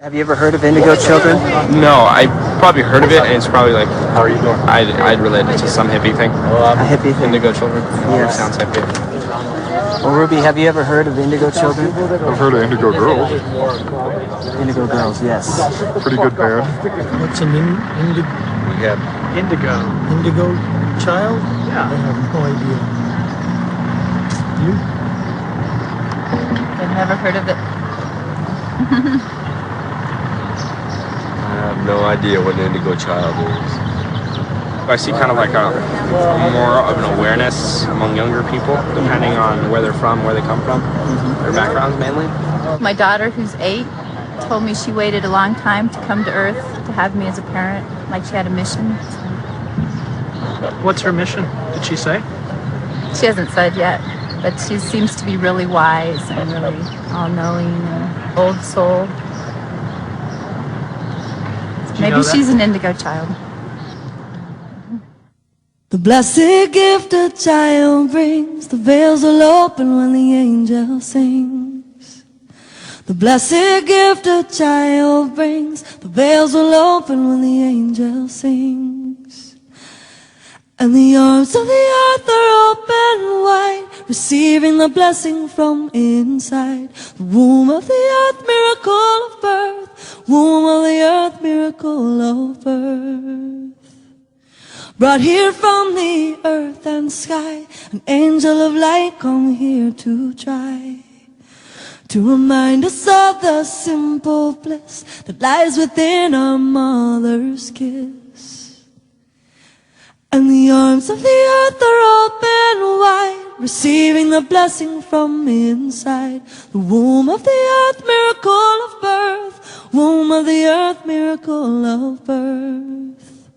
Have you ever heard of Indigo Children? No, I probably heard of it, and it's probably like, how are you doing? I'd relate it to some hippie thing. A hippie thing? Indigo Children. Yes. Sounds hippie. Well, Ruby, have you ever heard of Indigo Children? I've heard of Indigo Girls. Indigo Girls, yes. Pretty good band. What's an indigo? We have Indigo. Indigo child? Yeah. I have no idea. You? I've never heard of it. I have no idea what an Indigo Child is. I see kind of like a more of an awareness among younger people, depending on where they're from, where they come from, their backgrounds mainly. My daughter, who's 8, told me she waited a long time to come to Earth to have me as a parent, like she had a mission. What's her mission? Did she say? She hasn't said yet, but she seems to be really wise and really all-knowing and old soul. Maybe she's an indigo child. The blessed gift a child brings, the veils will open when the angel sings. The blessed gift a child brings, the veils will open when the angel sings. And the arms of the earth are open wide, receiving the blessing from inside. The womb of the earth, miracle of birth. Womb of the earth, miracle of birth. Brought here from the earth and sky, an angel of light come here to try to remind us of the simple bliss that lies within our mother's kiss. And the arms of the earth are open wide, receiving the blessing from inside. The womb of the earth, miracle of birth. Womb of the earth, miracle of birth.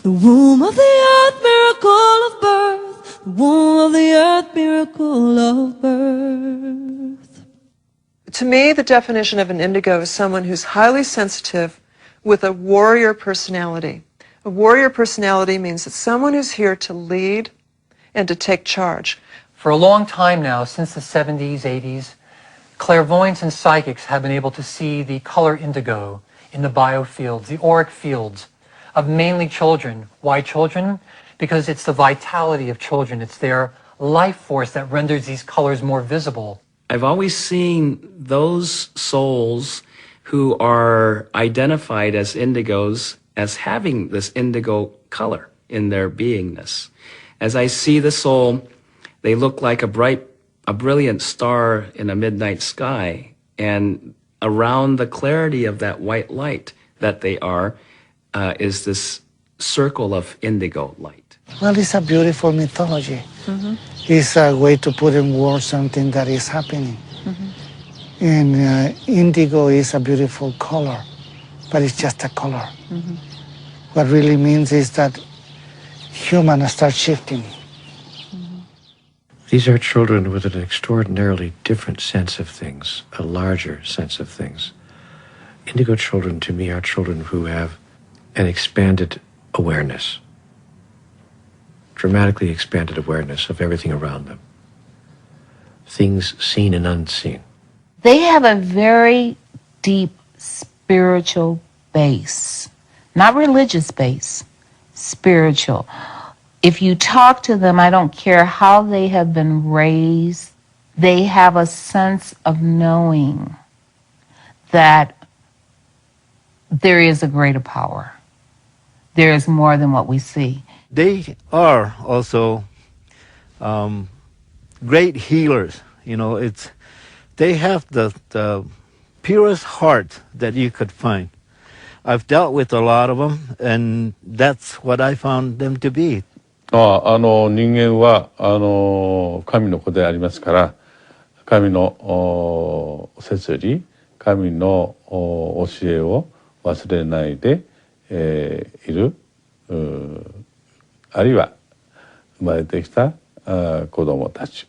The womb of the earth, miracle of birth. The womb of the earth, miracle of birth. To me, the definition of an indigo is someone who's highly sensitive with a warrior personality. A warrior personality means it's someone who's here to lead and to take charge. For a long time now, since the 70s, 80s, clairvoyants and psychics have been able to see the color indigo in the biofields, the auric fields of mainly children. Why children? Because it's the vitality of children. It's their life force that renders these colors more visible. I've always seen those souls who are identified as indigos as having this indigo color in their beingness. As I see the soul, they look like a brilliant star in a midnight sky, and around the clarity of that white light that they are, is this circle of indigo light. Well, it's a beautiful mythology. It's a way to put in words something that is happening. And indigo is a beautiful color, but it's just a color. What really means is that humans start shifting. These are children with an extraordinarily different sense of things, a larger sense of things. Indigo children, to me, are children who have an expanded awareness, dramatically expanded awareness of everything around them, things seen and unseen. They have a very deep spiritual base, not religious base, spiritual. If you talk to them, I don't care how they have been raised, they have a sense of knowing that there is a greater power. There is more than what we see. They are also great healers. You know, they have the purest heart that you could find. I've dealt with a lot of them, and that's what I found them to be. 人間は神の子でありますから、神の摂理、神の教えを忘れないで、いるあるいは生まれてきた子供たち。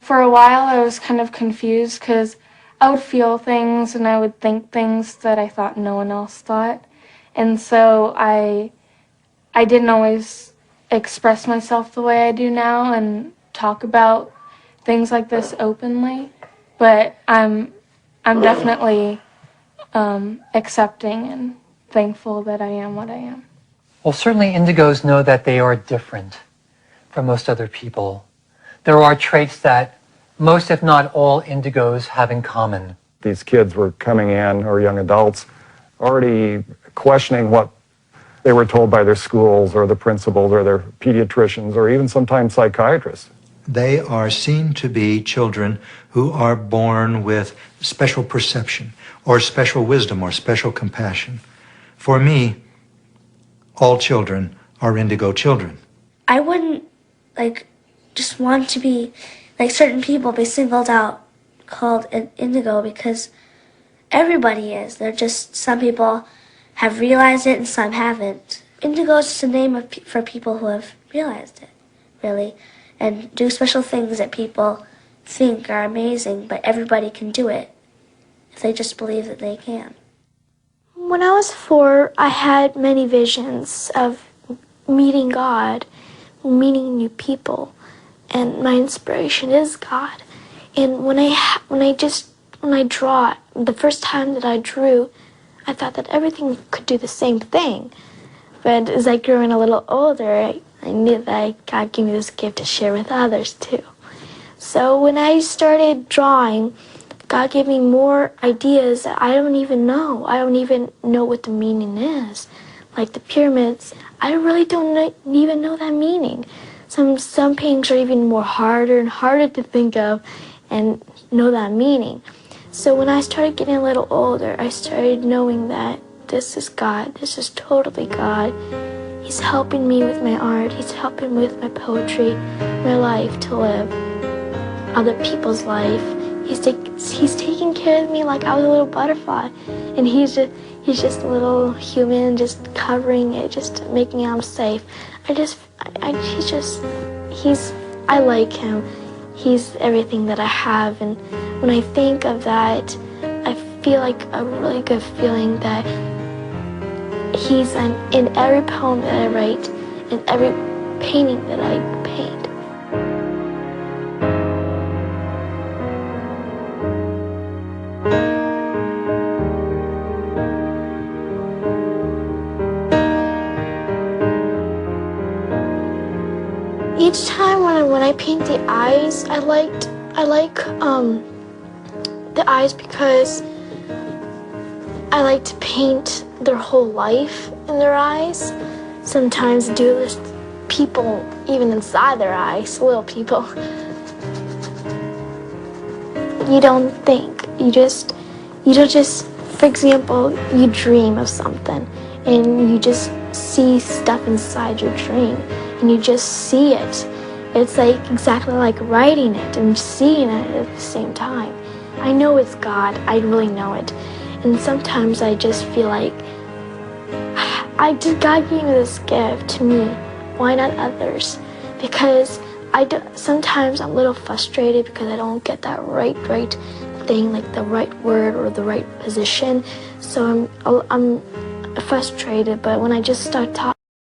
For a while, I was kind of confused because I would feel things and I would think things that I thought no one else thought. And so I didn't always express myself the way I do now and talk about things like this openly. But I'm definitely accepting and thankful that I am what I am. Well, certainly indigos know that they are different from most other people. There are traits that most, if not all, indigos have in common. These kids were coming in, or young adults, already questioning what they were told by their schools or the principals or their pediatricians or even sometimes psychiatrists. They are seen to be children who are born with special perception or special wisdom or special compassion. For me, all children are indigo children. I wouldn't just want to be certain people be singled out called an indigo because everybody is. They're just, some people have realized it and some haven't. Indigo is just a name for people who have realized it, really, and do special things that people think are amazing, but everybody can do it if they just believe that they can. When I was 4, I had many visions of meeting God, meeting new people, and my inspiration is God. And when I draw, the first time that I drew, I thought that everything could do the same thing. But as I grew a little older, I knew that God gave me this gift to share with others too. So when I started drawing, God gave me more ideas that I don't even know. I don't even know what the meaning is. Like the pyramids, I really don't even know that meaning. Some paintings are even more harder and harder to think of and know that meaning. So when I started getting a little older, I started knowing that this is God. This is totally God. He's helping me with my art. He's helping me with my poetry, my life to live, other people's life. He's taking care of me like I was a little butterfly, and he's just a little human, just covering it, just making it safe. I like him. He's everything that I have, and when I think of that, I feel like a really good feeling that he's in every poem that I write, in every painting that I paint. Each time when I paint the eyes, I like the eyes because I like to paint their whole life in their eyes. Sometimes do this people even inside their eyes, little people. You don't think, you don't just, for example, you dream of something and you just see stuff inside your dream and you just see it. It's exactly like writing it and seeing it at the same time. I know it's God, I really know it. And sometimes I just feel like, God gave me this gift to me, why not others? Because sometimes I'm a little frustrated because I don't get that right thing, like the right word or the right position. So I'm frustrated, but when I just start talking,